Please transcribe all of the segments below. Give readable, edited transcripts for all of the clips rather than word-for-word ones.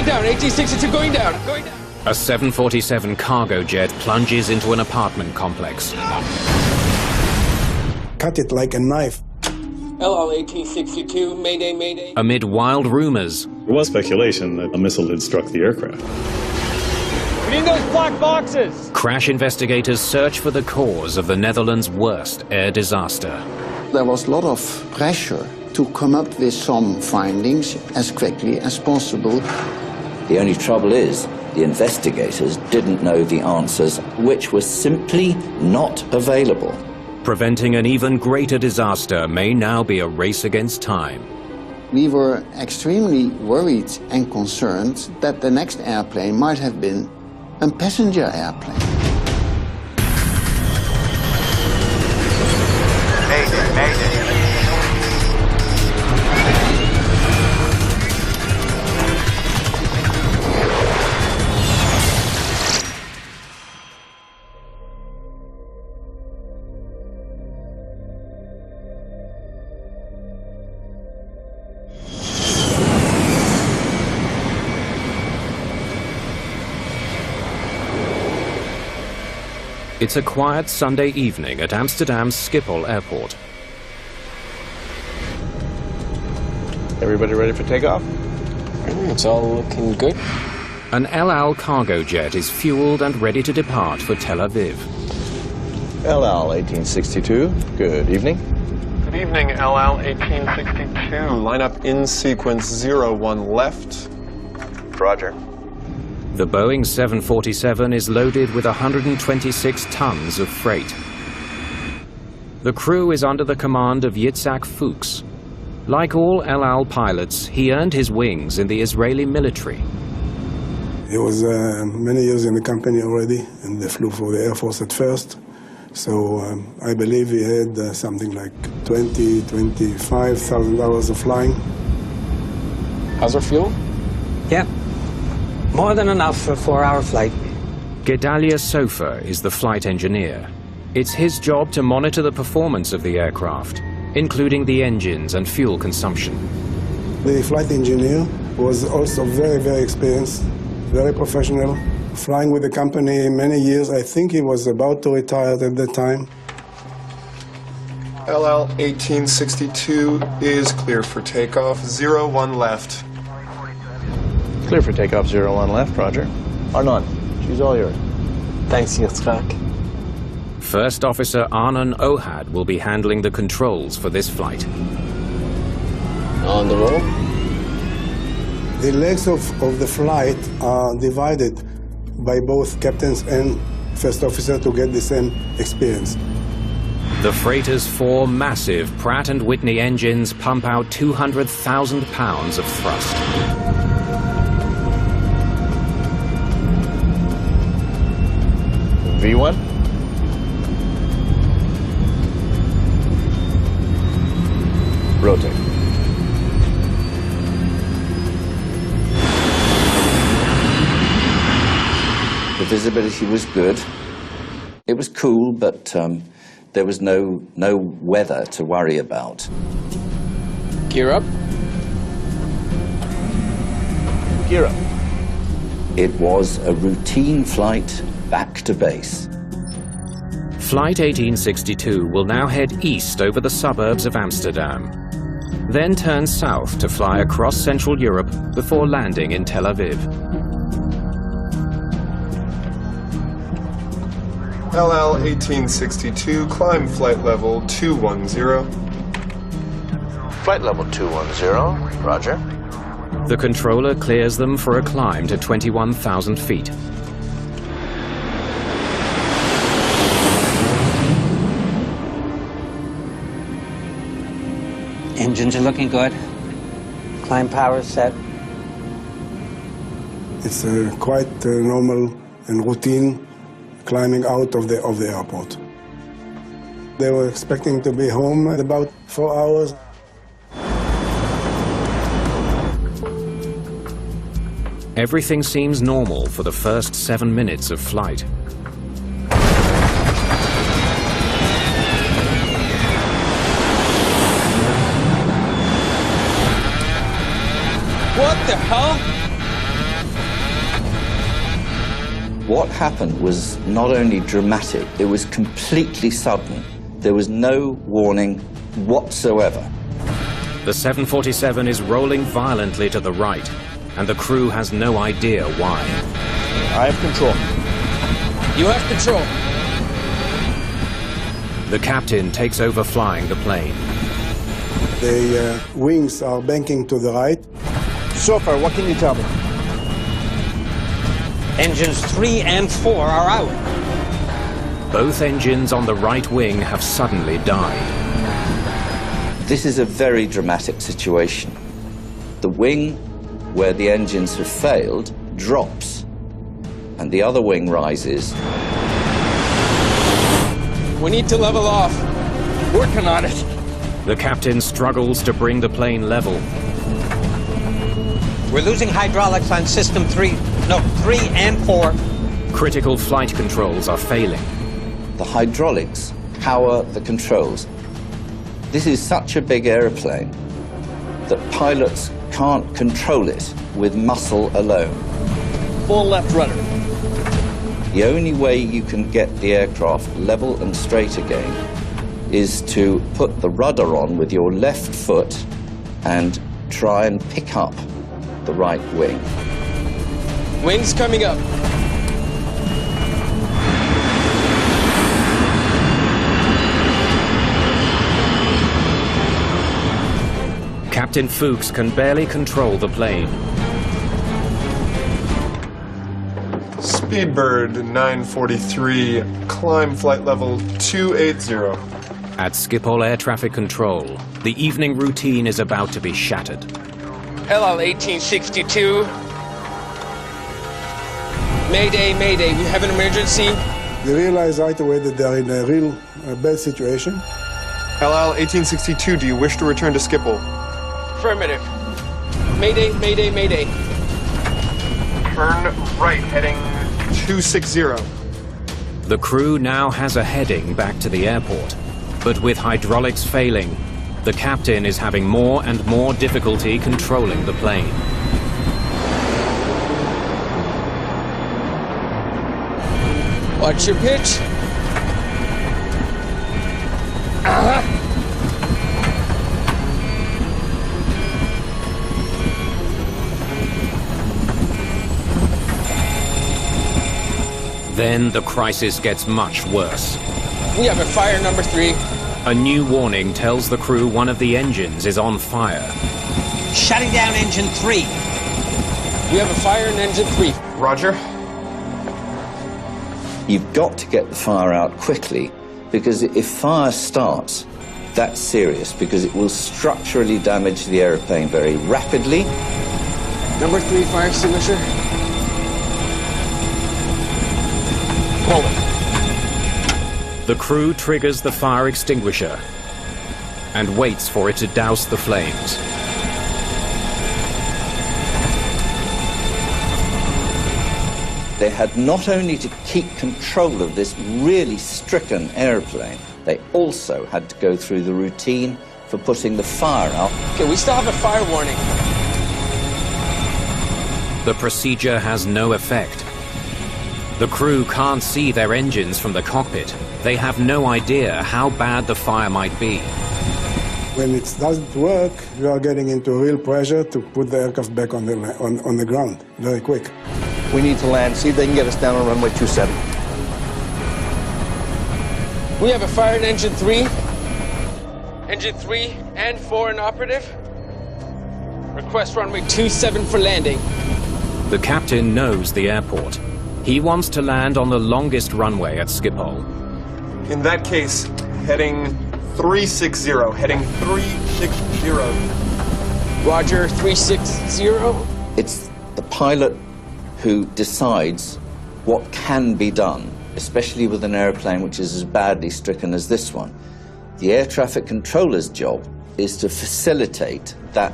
going down, 1862 going down, going down. A 747 cargo jet plunges into an apartment complex. Cut it like a knife. LL 1862, Mayday, Mayday. Amid wild rumors, There was speculation that a missile had struck the aircraft. We need those black boxes! crash investigators search for the cause of the Netherlands' worst air disaster. There was a lot of pressure to come up with some findings as quickly as possible. The only trouble is, the investigators didn't know the answers, which were simply not available. Preventing an even greater disaster may now be a race against time. We were extremely worried and concerned that the next airplane might have been a passenger airplane. Mayday, mayday. It's a quiet Sunday evening at Amsterdam's Schiphol Airport. Everybody ready for takeoff? It's all looking good. An El Al cargo jet is fueled and ready to depart for Tel Aviv. LL 1862, good evening. Good evening, LL 1862. Line up in sequence 01 left. Roger. The Boeing 747 is loaded with 126 tons of freight. The crew is under the command of Yitzhak Fuchs. Like all El Al pilots, he earned his wings in the Israeli military. He was many years in the company already, and they flew for the Air Force at first. So I believe he had something like 25,000 hours of flying. How's our fuel? Yeah, more than enough for a 4-hour flight. Gedalia Sofer is the flight engineer. It's his job to monitor the performance of the aircraft, including the engines and fuel consumption. The flight engineer was also very, very experienced, very professional, flying with the company many years. I think he was about to retire at that time. LL 1862 is clear for takeoff. 01 left. Clear for takeoff 01 left, Roger. Arnon, she's all yours. Thanks, Yitzhak. First Officer Arnon Ohad will be handling the controls for this flight. On the roll. The legs of the flight are divided by both captains and first officer to get the same experience. The freighter's 4 massive Pratt & Whitney engines pump out 200,000 pounds of thrust. V1. Rotate. The visibility was good. It was cool, but there was no weather to worry about. Gear up. Gear up. It was a routine flight back to base. Flight 1862 will now head east over the suburbs of Amsterdam, then turn south to fly across Central Europe before landing in Tel Aviv. LL 1862, climb flight level 210. Flight level 210, Roger. The controller clears them for a climb to 21,000 feet. Engines are looking good. Climb power is set. It's quite normal and routine climbing out of the airport. They were expecting to be home at about 4 hours. Everything seems normal for the first 7 minutes of flight. What the hell? What happened was not only dramatic, it was completely sudden. There was no warning whatsoever. The 747 is rolling violently to the right, and the crew has no idea why. I have control. You have control. The captain takes over flying the plane. The wings are banking to the right. So far, what can you tell me? Engines 3 and 4 are out. Both engines on the right wing have suddenly died. This is a very dramatic situation. The wing where the engines have failed drops, and the other wing rises. We need to level off. Working on it. The captain struggles to bring the plane level. We're losing hydraulics on system 3. No, 3 and 4. Critical flight controls are failing. The hydraulics power the controls. This is such a big airplane that pilots can't control it with muscle alone. Full left rudder. The only way you can get the aircraft level and straight again is to put the rudder on with your left foot and try and pick up the right wing. Wings coming up. Captain Fuchs can barely control the plane. Speedbird 943, climb flight level 280. At Schiphol Air Traffic Control, the evening routine is about to be shattered. LL 1862. Mayday, mayday, we have an emergency. They realize right away that they're in a real bad situation. LL 1862, do you wish to return to Schiphol? Affirmative. Mayday, mayday, mayday. Turn right, heading 260. The crew now has a heading back to the airport, but with hydraulics failing, the captain is having more and more difficulty controlling the plane. Watch your pitch. Then the crisis gets much worse. We have a fire number 3. A new warning tells the crew one of the engines is on fire. Shutting down engine 3. We have a fire in engine 3. Roger. You've got to get the fire out quickly, because if fire starts, that's serious, because it will structurally damage the airplane very rapidly. Number 3 fire extinguisher. Pull it. The crew triggers the fire extinguisher and waits for it to douse the flames. They had not only to keep control of this really stricken airplane, they also had to go through the routine for putting the fire out. Okay, we still have a fire warning. The procedure has no effect. The crew can't see their engines from the cockpit. They have no idea how bad the fire might be. When it doesn't work, you are getting into real pressure to put the aircraft back on the ground very quick. We need to land, see if they can get us down on runway 27. We have a fire in engine 3. Engine 3 and 4 inoperative. Request runway 27 for landing. The captain knows the airport. He wants to land on the longest runway at Schiphol. In that case, heading 360, heading 360. Roger, 360. It's the pilot who decides what can be done, especially with an airplane which is as badly stricken as this one. The air traffic controller's job is to facilitate that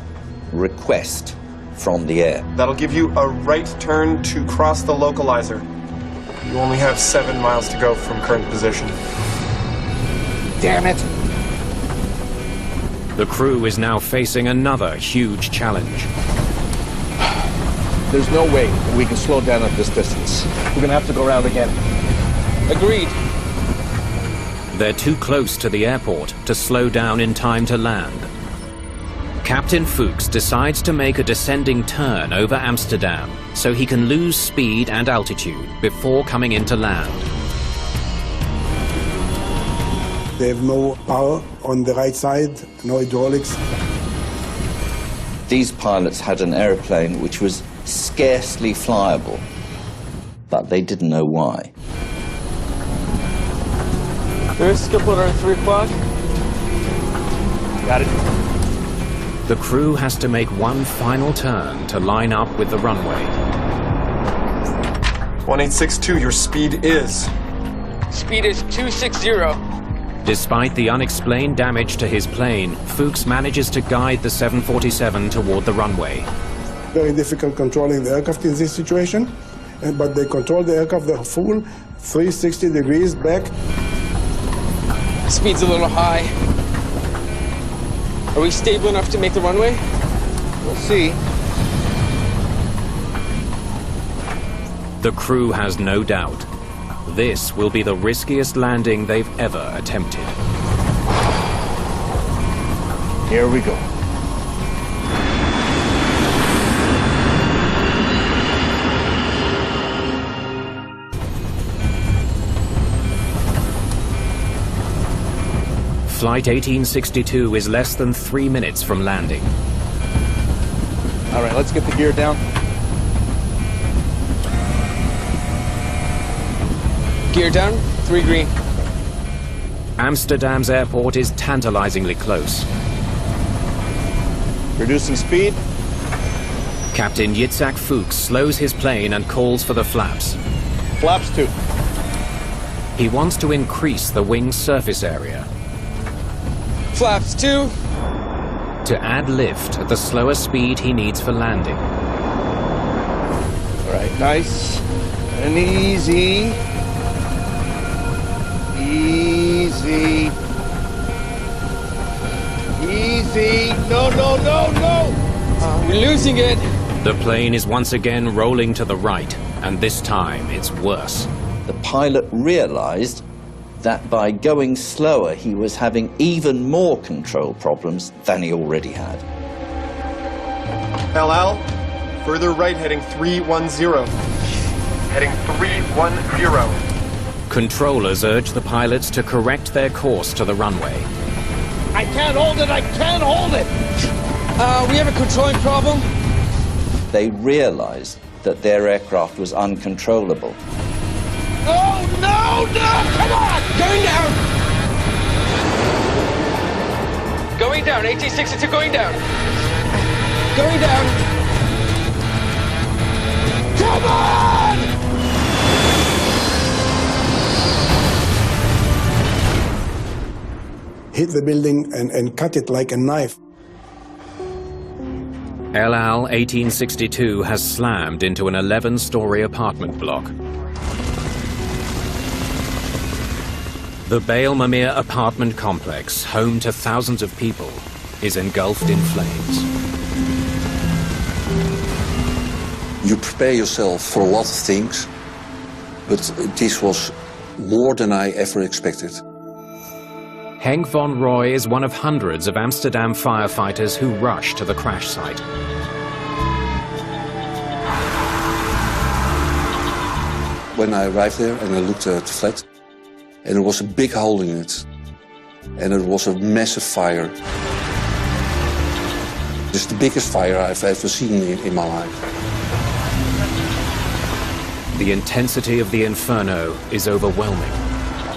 request from the air. That'll give you a right turn to cross the localizer. You only have 7 miles to go from current position. Damn it. The crew is now facing another huge challenge. There's no way that we can slow down at this distance. We're gonna have to go around again. Agreed. They're too close to the airport to slow down in time to land. Captain Fuchs decides to make a descending turn over Amsterdam so he can lose speed and altitude before coming into land. They have no power on the right side, no hydraulics. These pilots had an aeroplane which was scarcely flyable, but they didn't know why. There's Schiphol at 3 o'clock. Got it. The crew has to make one final turn to line up with the runway. 1862, your speed is. Speed is 260. Despite the unexplained damage to his plane, Fuchs manages to guide the 747 toward the runway. Very difficult controlling the aircraft in this situation, but they control the aircraft the full 360 degrees back. Speed's a little high. Are we stable enough to make the runway? We'll see. The crew has no doubt. This will be the riskiest landing they've ever attempted. Here we go. Flight 1862 is less than 3 minutes from landing. All right, let's get the gear down. Gear down, 3 green. Amsterdam's airport is tantalizingly close. Reducing speed. Captain Yitzhak Fuchs slows his plane and calls for the flaps. Flaps 2. He wants to increase the wing's surface area. Flaps 2. To add lift at the slower speed he needs for landing. All right, nice and easy. Easy. Easy. No, no, no, no! We're losing it. The plane is once again rolling to the right, and this time it's worse. The pilot realized that by going slower, he was having even more control problems than he already had. LL, further right heading 310. Heading 310. Controllers urge the pilots to correct their course to the runway. I can't hold it! I can't hold it! We have a controlling problem. They realized that their aircraft was uncontrollable. Oh, no, no! Come on! Going down. Going down, 1862 going down. Going down. Come on! Hit the building and cut it like a knife. El Al 1862 has slammed into an 11-story apartment block. The Baal Mamir apartment complex, home to thousands of people, is engulfed in flames. You prepare yourself for a lot of things, but this was more than I ever expected. Henk von Roy is one of hundreds of Amsterdam firefighters who rush to the crash site. When I arrived there and I looked at the flat, and there was a big hole in it, and it was a massive fire. It's the biggest fire I've ever seen in my life. The intensity of the inferno is overwhelming.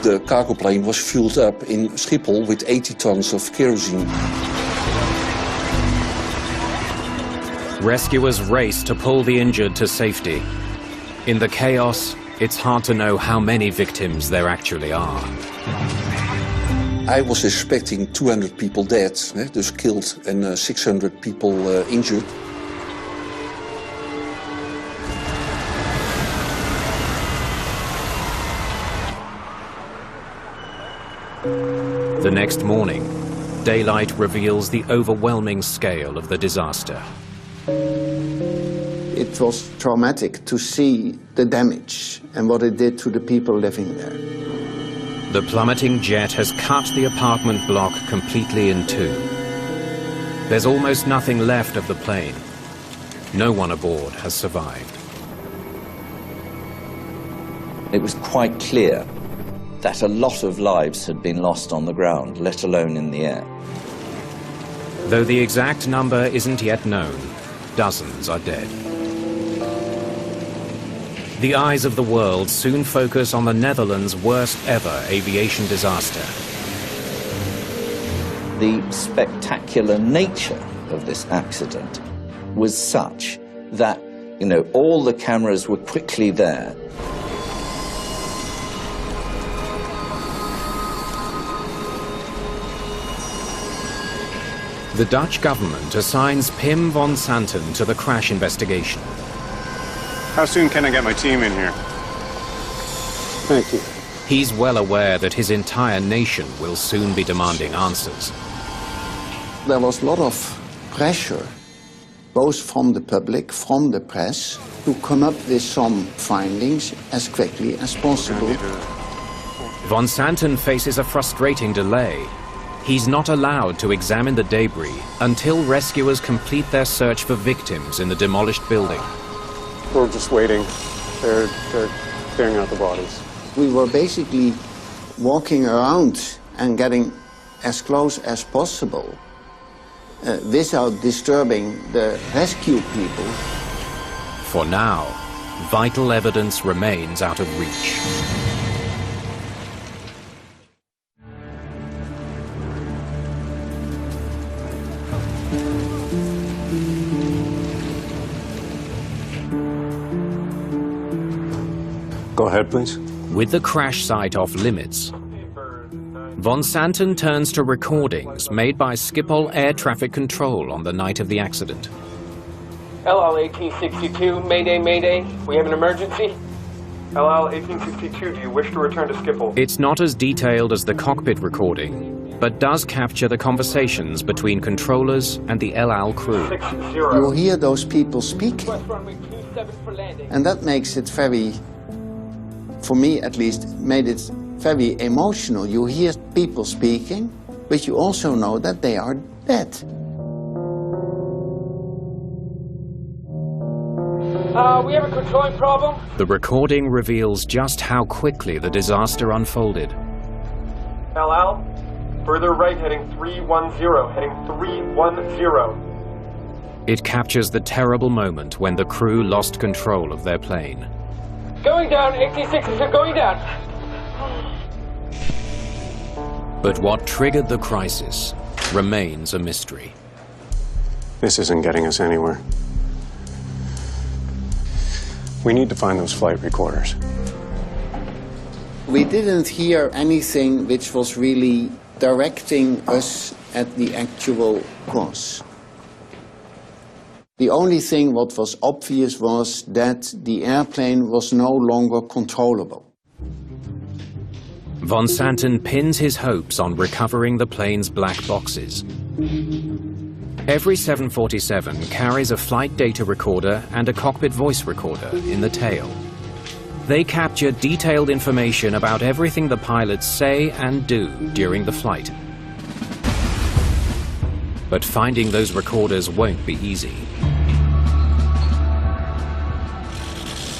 The cargo plane was fueled up in Schiphol with 80 tons of kerosene. Rescuers race to pull the injured to safety. In the chaos, it's hard to know how many victims there actually are. I was expecting 200 people dead, dus killed, and 600 people injured. The next morning, daylight reveals the overwhelming scale of the disaster. It was traumatic to see the damage and what it did to the people living there. The plummeting jet has cut the apartment block completely in two. There's almost nothing left of the plane. No one aboard has survived. It was quite clear that a lot of lives had been lost on the ground, let alone in the air. Though the exact number isn't yet known, dozens are dead. The eyes of the world soon focus on the Netherlands' worst ever aviation disaster. The spectacular nature of this accident was such that, all the cameras were quickly there. The Dutch government assigns Pim van Santen to the crash investigation. How soon can I get my team in here? Thank you. He's well aware that his entire nation will soon be demanding answers. There was a lot of pressure, both from the public, from the press, to come up with some findings as quickly as possible. Van Santen faces a frustrating delay. He's not allowed to examine the debris until rescuers complete their search for victims in the demolished building. We're just waiting. They're clearing out the bodies. We were basically walking around and getting as close as possible without disturbing the rescue people. For now, vital evidence remains out of reach. Go ahead, please. With the crash site off limits, Van Santen turns to recordings made by Schiphol Air Traffic Control on the night of the accident. LL 1862, Mayday, Mayday. We have an emergency. LL 1862, do you wish to return to Schiphol? It's not as detailed as the cockpit recording, but does capture the conversations between controllers and the El Al crew. 60. You hear those people speaking, and that makes it very, for me at least, made it very emotional. You hear people speaking, but you also know that they are dead. We have a controlling problem. The recording reveals just how quickly the disaster unfolded. LL, further right heading 310, heading 310. It captures the terrible moment when the crew lost control of their plane. Going down, 1862, going down. But what triggered the crisis remains a mystery. This isn't getting us anywhere. We need to find those flight recorders. We didn't hear anything which was really directing us at the actual cause. The only thing what was obvious was that the airplane was no longer controllable. Van Santen pins his hopes on recovering the plane's black boxes. Every 747 carries a flight data recorder and a cockpit voice recorder in the tail. They capture detailed information about everything the pilots say and do during the flight. But finding those recorders won't be easy.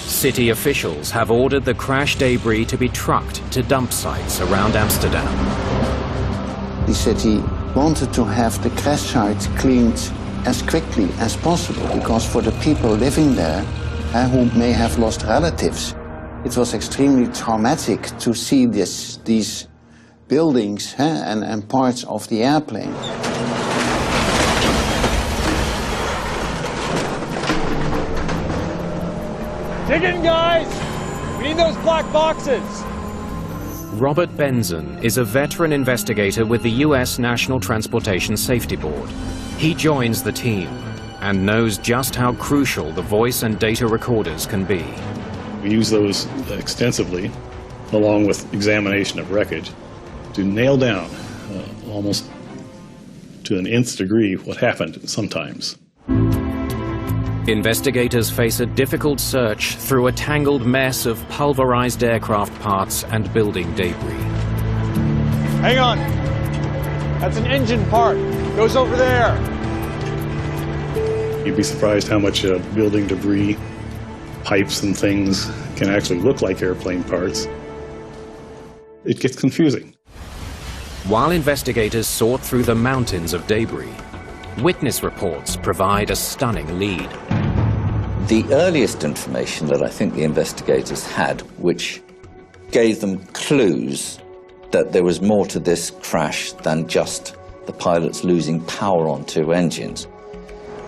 City officials have ordered the crash debris to be trucked to dump sites around Amsterdam. The city wanted to have the crash site cleaned as quickly as possible, because for the people living there who may have lost relatives, it was extremely traumatic to see these buildings and parts of the airplane. Dig in, guys! We need those black boxes! Robert Benson is a veteran investigator with the US National Transportation Safety Board. He joins the team and knows just how crucial the voice and data recorders can be. We use those extensively, along with examination of wreckage, to nail down almost to an nth degree what happened sometimes. Investigators face a difficult search through a tangled mess of pulverized aircraft parts and building debris. Hang on. That's an engine part. Goes over there. You'd be surprised how much building debris, pipes and things can actually look like airplane parts. It gets confusing. While investigators sort through the mountains of debris, witness reports provide a stunning lead. The earliest information that I think the investigators had, which gave them clues that there was more to this crash than just the pilots losing power on two engines,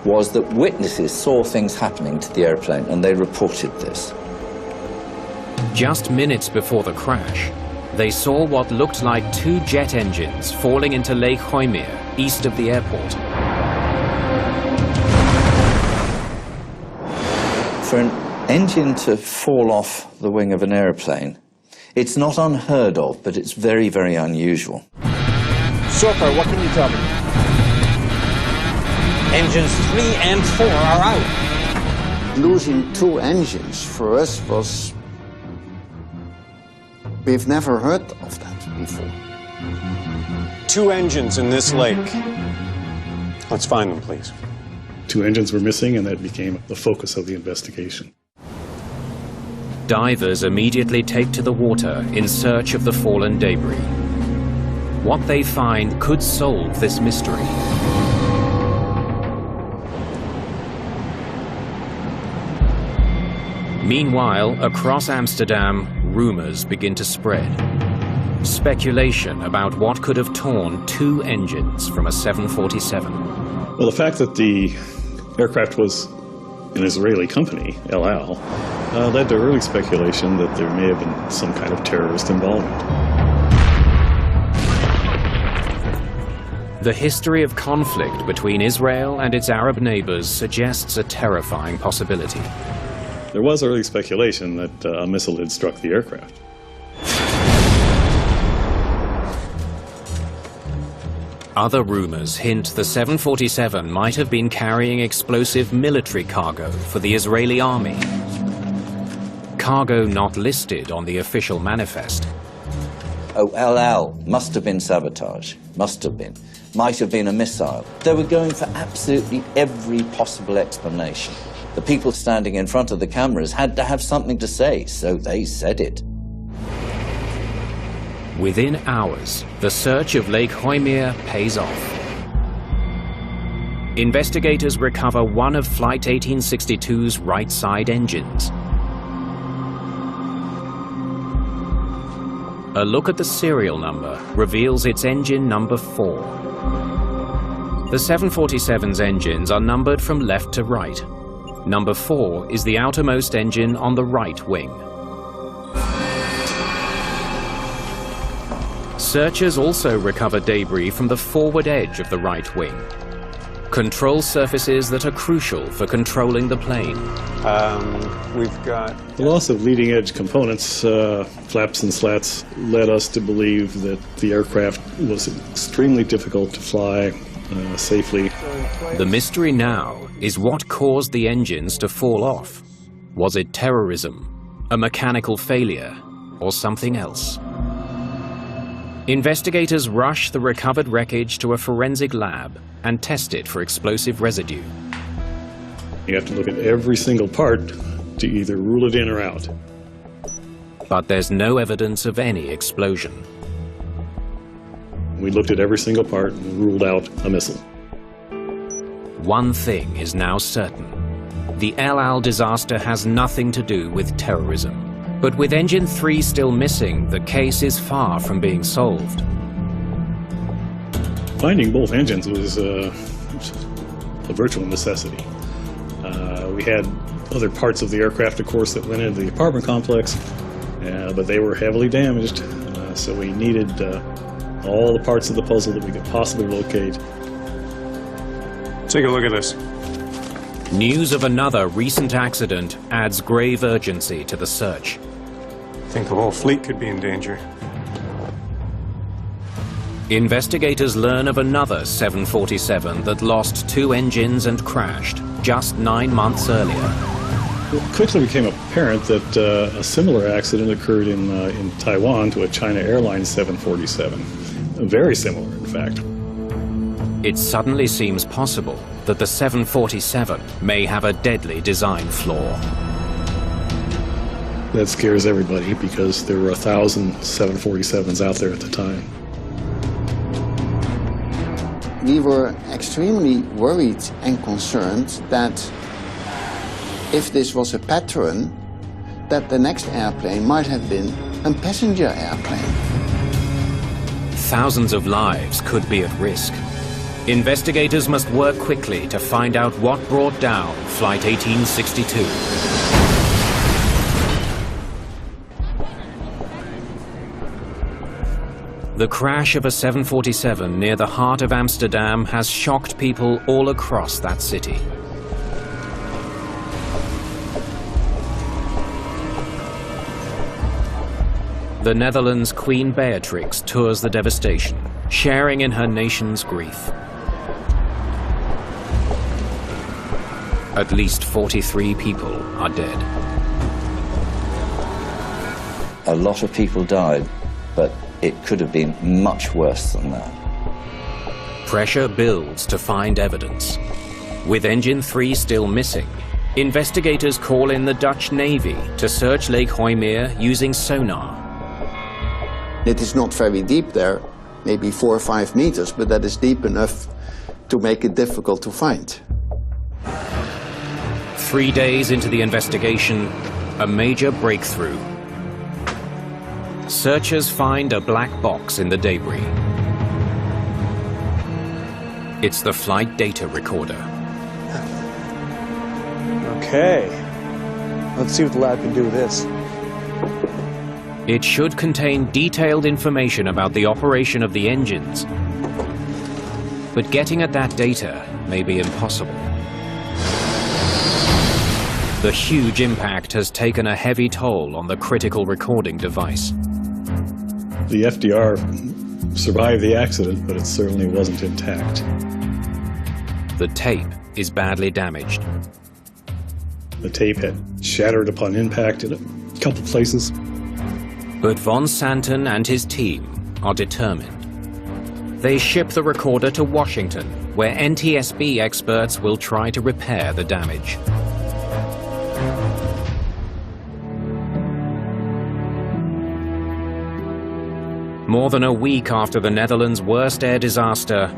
was that witnesses saw things happening to the airplane and they reported this. Just minutes before the crash, they saw what looked like two jet engines falling into Lake Hoymyr, east of the airport. For an engine to fall off the wing of an airplane, it's not unheard of, but it's very, very unusual. So far, what can you tell me? Engines 3 and 4 are out. Losing two engines for us was... We've never heard of that before. 2 engines in this lake. Let's find them, please. 2 engines were missing, and that became the focus of the investigation. Divers immediately take to the water in search of the fallen debris. What they find could solve this mystery. Meanwhile, across Amsterdam, rumors begin to spread. Speculation about what could have torn 2 engines from a 747. Well, the fact that the aircraft was an Israeli company, El Al, led to early speculation that there may have been some kind of terrorist involvement. The history of conflict between Israel and its Arab neighbors suggests a terrifying possibility. There was early speculation that a missile had struck the aircraft. Other rumors hint the 747 might have been carrying explosive military cargo for the Israeli army. Cargo not listed on the official manifest. Oh, El Al must have been sabotage. Must have been. Might have been a missile. They were going for absolutely every possible explanation. The people standing in front of the cameras had to have something to say, so they said it. Within hours, the search of Lake Hoymyr pays off. Investigators recover one of Flight 1862's right side engines. A look at the serial number reveals its engine number 4. The 747's engines are numbered from left to right. Number 4 is the outermost engine on the right wing. Searchers also recover debris from the forward edge of the right wing. Control surfaces that are crucial for controlling the plane. We've got... The loss of leading-edge components, flaps and slats, led us to believe that the aircraft was extremely difficult to fly safely. The mystery now is what caused the engines to fall off. Was it terrorism, a mechanical failure, or something else? Investigators rush the recovered wreckage to a forensic lab and test it for explosive residue. You have to look at every single part to either rule it in or out. But there's no evidence of any explosion. We looked at every single part and ruled out a missile. One thing is now certain. The El Al disaster has nothing to do with terrorism. But with engine 3 still missing, the case is far from being solved. Finding both engines was a virtual necessity. We had other parts of the aircraft, of course, that went into the apartment complex, but they were heavily damaged, so we needed all the parts of the puzzle that we could possibly locate. Take a look at this. News of another recent accident adds grave urgency to the search. I think the whole fleet could be in danger. Investigators learn of another 747 that lost 2 engines and crashed. just 9 months earlier. It quickly became apparent that a similar accident occurred in Taiwan to a China Airlines 747. Very similar, in fact. It suddenly seems possible that the 747 may have a deadly design flaw. That scares everybody because there were 1,000 747s out there at the time. We were extremely worried and concerned that if this was a pattern, that the next airplane might have been a passenger airplane. Thousands of lives could be at risk. Investigators must work quickly to find out what brought down Flight 1862. The crash of a 747 near the heart of Amsterdam has shocked people all across that city. The Netherlands' Queen Beatrix tours the devastation, sharing in her nation's grief. At least 43 people are dead. A lot of people died, but it could have been much worse than that. Pressure builds to find evidence. With Engine 3 still missing, investigators call in the Dutch Navy to search Lake Hoijmeer using sonar. It is not very deep there, maybe 4 or 5 meters, but that is deep enough to make it difficult to find. 3 days into the investigation, a major breakthrough. Searchers find a black box in the debris. It's the flight data recorder. Okay. Let's see what the lab can do with this. It should contain detailed information about the operation of the engines. But getting at that data may be impossible. The huge impact has taken a heavy toll on the critical recording device. The FDR survived the accident, but it certainly wasn't intact. The tape is badly damaged. The tape had shattered upon impact in a couple places. But von Santen and his team are determined. They ship the recorder to Washington, where NTSB experts will try to repair the damage. More than a week after the Netherlands' worst air disaster,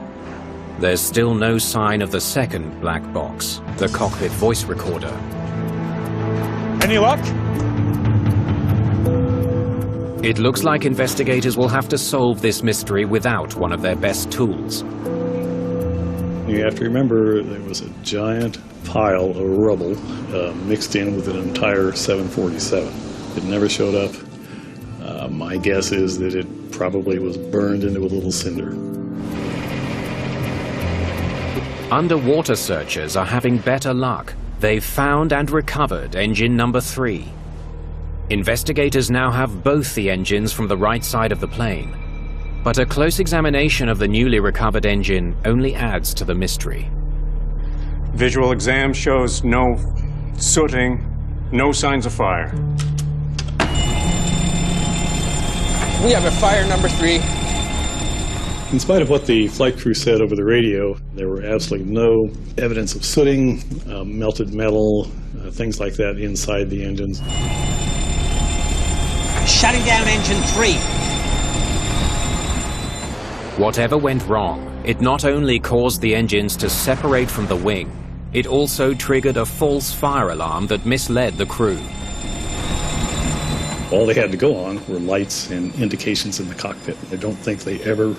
there's still no sign of the second black box, the cockpit voice recorder. Any luck? It looks like investigators will have to solve this mystery without one of their best tools. You have to remember there was a giant pile of rubble mixed in with an entire 747. It never showed up. My guess is that it probably was burned into a little cinder. Underwater searchers are having better luck. They've found and recovered engine number 3. Investigators now have both the engines from the right side of the plane. But a close examination of the newly recovered engine only adds to the mystery. Visual exam shows no sooting, no signs of fire. We have a fire number 3. In spite of what the flight crew said over the radio, there were absolutely no evidence of sooting, melted metal, things like that inside the engines. Shutting down engine 3. Whatever went wrong, it not only caused the engines to separate from the wing, it also triggered a false fire alarm that misled the crew. All they had to go on were lights and indications in the cockpit. I don't think they ever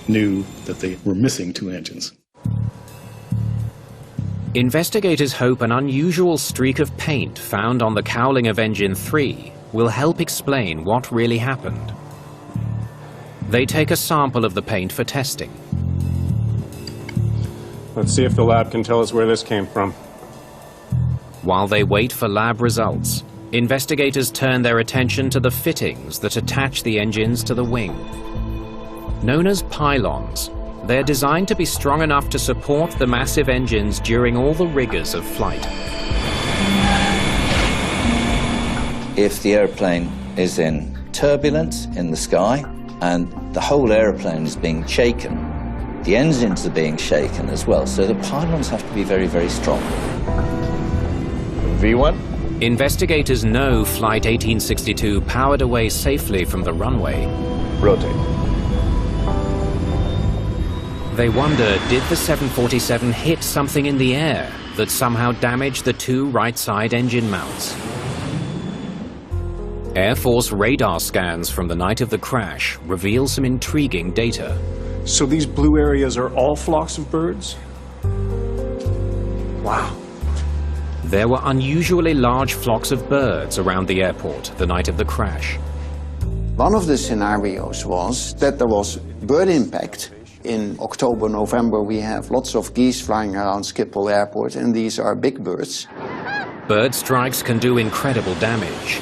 knew that they were missing 2 engines. Investigators hope an unusual streak of paint found on the cowling of engine 3 will help explain what really happened. They take a sample of the paint for testing. Let's see if the lab can tell us where this came from. While they wait for lab results, investigators turn their attention to the fittings that attach the engines to the wing. Known as pylons, these They're designed to be strong enough to support the massive engines during all the rigors of flight. If the airplane is in turbulence in the sky and the whole airplane is being shaken, the engines are being shaken as well, so the pylons have to be very, very strong. V1? Investigators know Flight 1862 powered away safely from the runway. Rotate. They wonder, did the 747 hit something in the air that somehow damaged the two right-side engine mounts? Air Force radar scans from the night of the crash reveal some intriguing data. So these blue areas are all flocks of birds? Wow. There were unusually large flocks of birds around the airport the night of the crash. One of the scenarios was that there was bird impact. In October, November, we have lots of geese flying around Schiphol Airport, and these are big birds. Bird strikes can do incredible damage.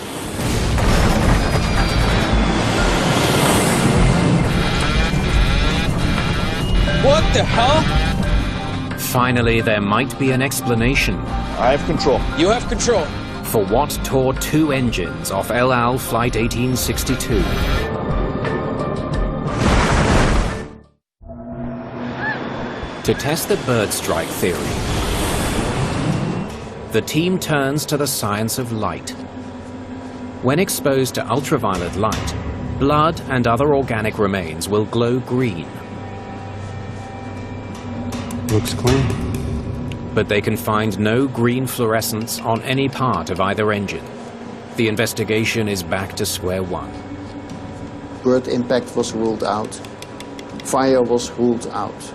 What the hell? Finally, there might be an explanation. I have control. You have control. For what tore two engines off El Al Flight 1862. To test the bird strike theory, the team turns to the science of light. When exposed to ultraviolet light, blood and other organic remains will glow green. Looks clean. But they can find no green fluorescence on any part of either engine. The investigation is back to square one. Bird impact was ruled out. Fire was ruled out.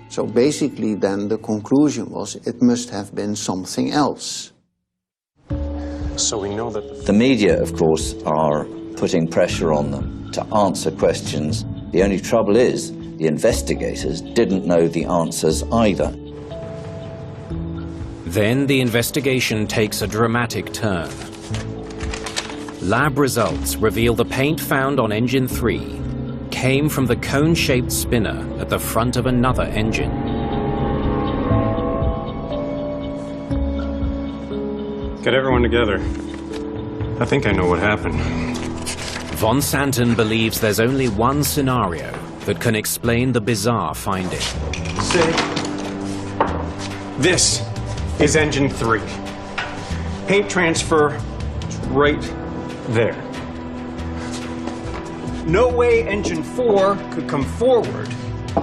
So basically then the conclusion was it must have been something else. So we know that The media, of course, are putting pressure on them to answer questions. The only trouble is the investigators didn't know the answers either. Then the investigation takes a dramatic turn. Lab results reveal the paint found on engine 3 came from the cone-shaped spinner at the front of another engine. Get everyone together. I think I know what happened. Von Santen believes there's only one scenario that can explain the bizarre finding. Say, this is engine 3. Paint transfer is right there. No way engine 4 could come forward,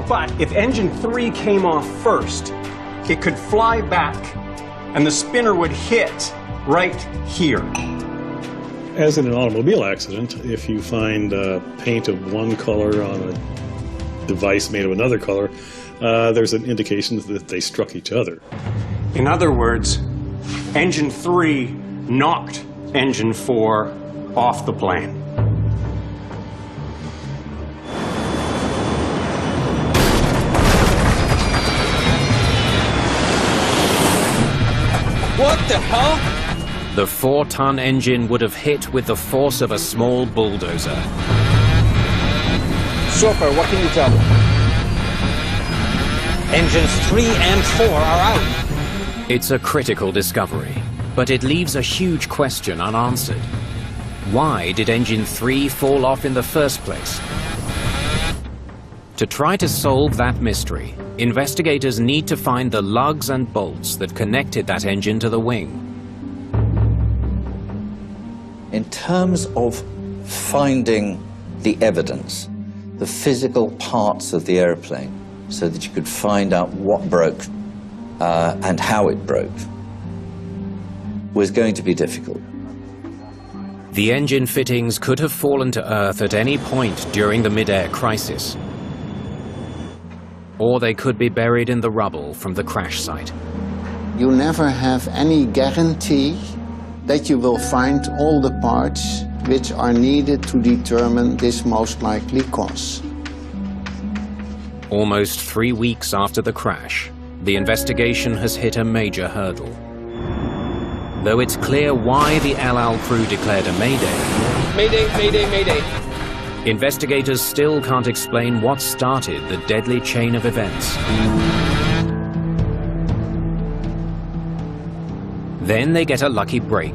but if engine 3 came off first, it could fly back and the spinner would hit right here. As in an automobile accident, if you find paint of one color on a device made of another color, there's an indication that they struck each other. In other words, engine 3 knocked engine 4 off the plane. What the hell? The 4-ton engine would have hit with the force of a small bulldozer. So far, what can you tell me? Engines 3 and 4 are out. It's a critical discovery, but it leaves a huge question unanswered. Why did engine 3 fall off in the first place? To try to solve that mystery, investigators need to find the lugs and bolts that connected that engine to the wing. In terms of finding the evidence, the physical parts of the airplane, so that you could find out what broke and how it broke, was going to be difficult. The engine fittings could have fallen to Earth at any point during the mid-air crisis. Or they could be buried in the rubble from the crash site. You never have any guarantee that you will find all the parts which are needed to determine this most likely cause. Almost 3 weeks after the crash, the investigation has hit a major hurdle. Though it's clear why the El Al crew declared a mayday. Mayday, mayday, mayday. Investigators still can't explain what started the deadly chain of events. Then they get a lucky break.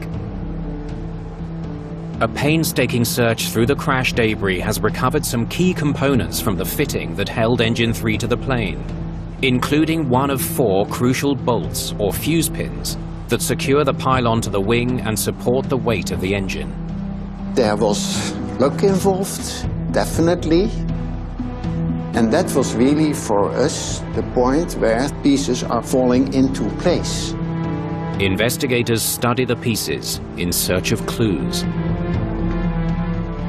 A painstaking search through the crash debris has recovered some key components from the fitting that held Engine 3 to the plane, including one of 4 crucial bolts or fuse pins that secure the pylon to the wing and support the weight of the engine. There was luck involved, definitely. And that was really, for us, the point where pieces are falling into place. Investigators study the pieces in search of clues.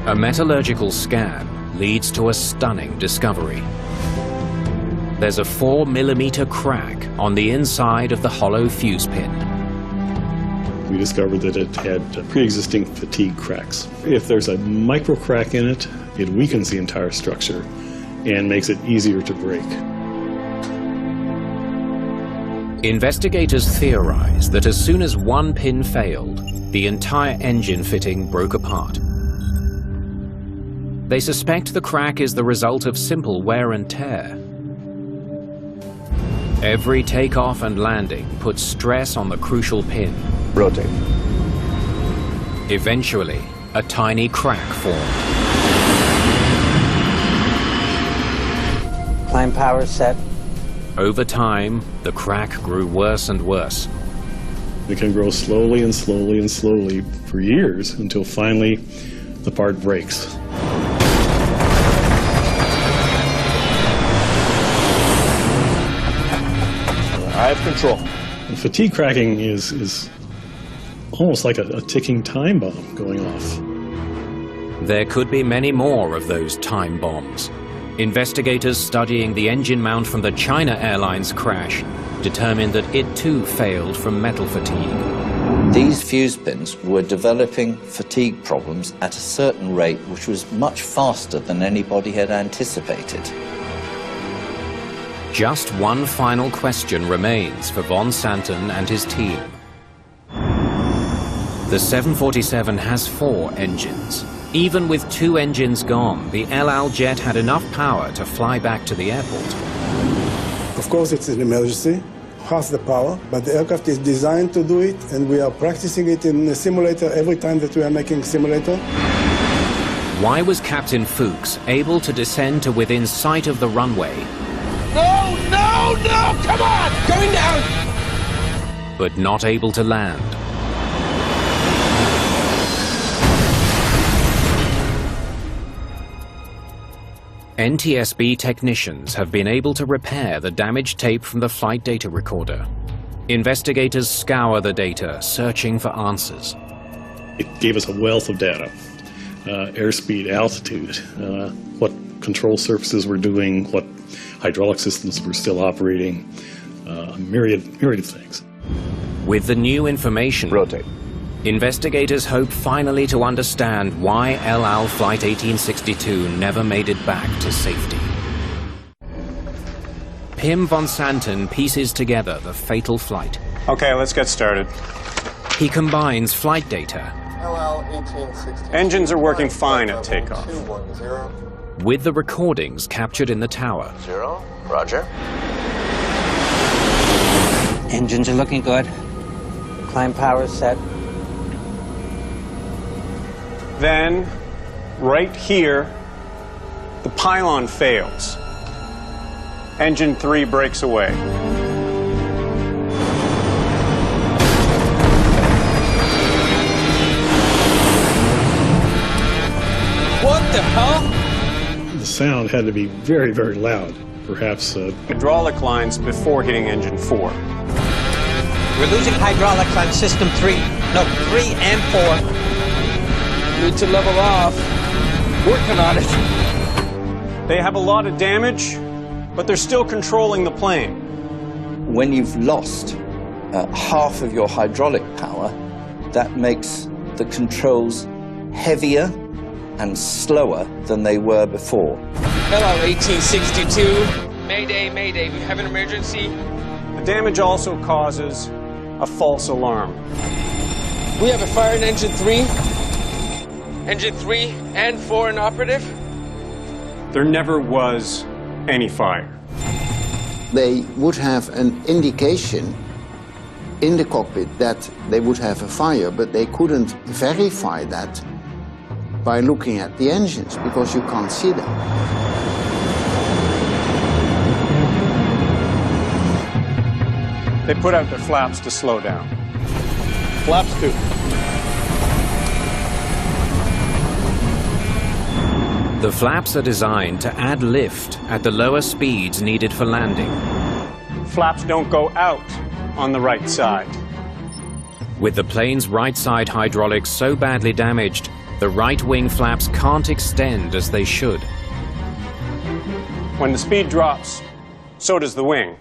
A metallurgical scan leads to a stunning discovery. There's a 4mm crack on the inside of the hollow fuse pin. We discovered that it had pre-existing fatigue cracks. If there's a micro crack in it, it weakens the entire structure and makes it easier to break. Investigators theorize that as soon as one pin failed, the entire engine fitting broke apart. They suspect the crack is the result of simple wear and tear. Every takeoff and landing puts stress on the crucial pin. Rotate. Eventually, a tiny crack formed. Climb power set. Over time, the crack grew worse and worse. It can grow slowly and slowly and slowly for years until finally the part breaks. I have control. And fatigue cracking is almost like a ticking time bomb going off. There could be many more of those time bombs. Investigators studying the engine mount from the China Airlines crash determined that it too failed from metal fatigue. These fuse pins were developing fatigue problems at a certain rate which was much faster than anybody had anticipated. Just one final question remains for von Santen and his team. The 747 has 4 engines. Even with 2 engines gone, the El Al jet had enough power to fly back to the airport. Of course, it's an emergency, half the power, but the aircraft is designed to do it, and we are practicing it in the simulator every time that we are making simulator. Why was Captain Fuchs able to descend to within sight of the runway? No, no, no! Come on! Going down! But not able to land? NTSB technicians have been able to repair the damaged tape from the flight data recorder. Investigators scour the data, searching for answers. It gave us a wealth of data. Airspeed, altitude, what control surfaces were doing, what hydraulic systems were still operating, a myriad of things. With the new information, Rotate. Investigators hope finally to understand why El Al Flight 1862 never made it back to safety. Pim von Santen pieces together the fatal flight. Okay, let's get started. He combines flight data Engines are working fine at takeoff. with the recordings captured in the tower. 0, roger. Engines are looking good. Climb power set. Then, right here, the pylon fails. Engine 3 breaks away. What the hell? The sound had to be very, very loud, perhaps. Hydraulic lines before hitting engine 4. We're losing hydraulics on system 3. No, 3 and 4. Need to level off. Working on it. They have a lot of damage, but they're still controlling the plane. When you've lost half of your hydraulic power, that makes the controls heavier and slower than they were before. Hello, 1862. Mayday, mayday, we have an emergency. The damage also causes a false alarm. We have a fire in engine 3. Engine 3 and 4 inoperative. There never was any fire. They would have an indication in the cockpit that they would have a fire, but they couldn't verify that by looking at the engines, because you can't see them. They put out their flaps to slow down. Flaps 2. The flaps are designed to add lift at the lower speeds needed for landing. Flaps don't go out on the right side. With the plane's right side hydraulics so badly damaged, the right wing flaps can't extend as they should. When the speed drops, so does the wing.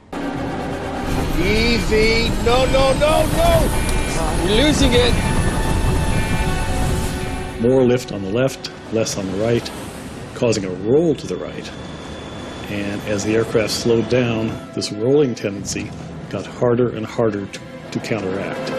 Easy. No, no, no, no. We're losing it. More lift on the left, less on the right, causing a roll to the right. And as the aircraft slowed down, this rolling tendency got harder and harder to counteract.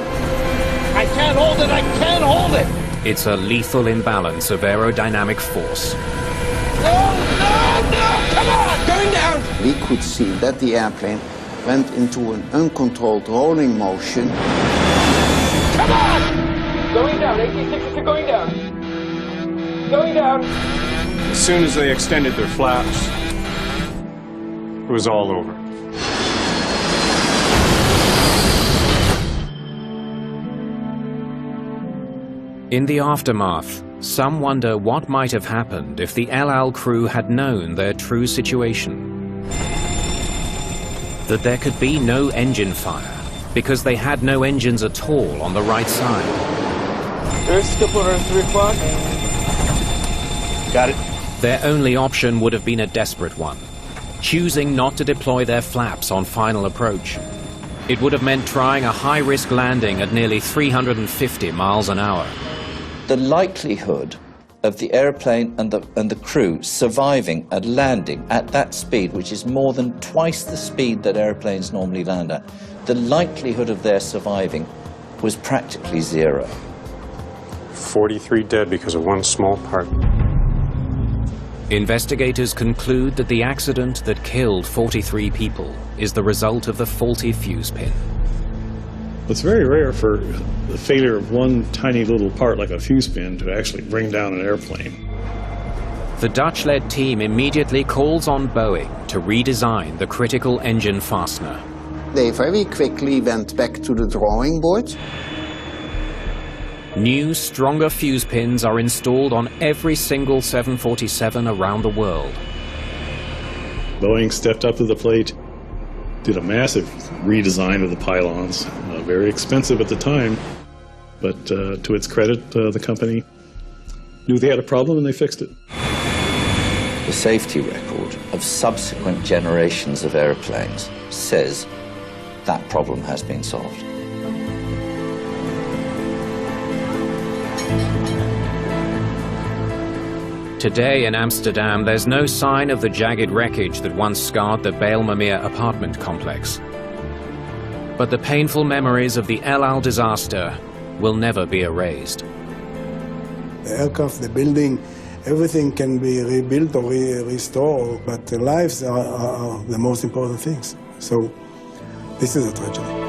I can't hold it. I can't hold it. It's a lethal imbalance of aerodynamic force. No, no, no. Come on. Going down. We could see that the airplane went into an uncontrolled rolling motion. Come on. Going down. 86 is going down. Going down. As soon as they extended their flaps, it was all over. In the aftermath, some wonder what might have happened if the El Al crew had known their true situation. That there could be no engine fire because they had no engines at all on the right side. There's Skipper 3 o'clock. Got it. Their only option would have been a desperate one, choosing not to deploy their flaps on final approach. It would have meant trying a high-risk landing at nearly 350 miles an hour. The likelihood of the airplane and the crew surviving and landing at that speed, which is more than twice the speed that airplanes normally land at, the likelihood of their surviving was practically zero. 43 dead because of one small part. Investigators conclude that the accident that killed 43 people is the result of the faulty fuse pin. It's very rare for the failure of one tiny little part like a fuse pin to actually bring down an airplane. The Dutch-led team immediately calls on Boeing to redesign the critical engine fastener. They very quickly went back to the drawing board. New, stronger fuse pins are installed on every single 747 around the world. Boeing stepped up to the plate, did a massive redesign of the pylons, very expensive at the time, but to its credit, the company knew they had a problem and they fixed it. The safety record of subsequent generations of airplanes says that problem has been solved. Today in Amsterdam, there's no sign of the jagged wreckage that once scarred the Bijlmermeer apartment complex. But the painful memories of the El Al disaster will never be erased. The aircraft, the building, everything can be rebuilt or restored, but the lives are the most important things. So this is a tragedy.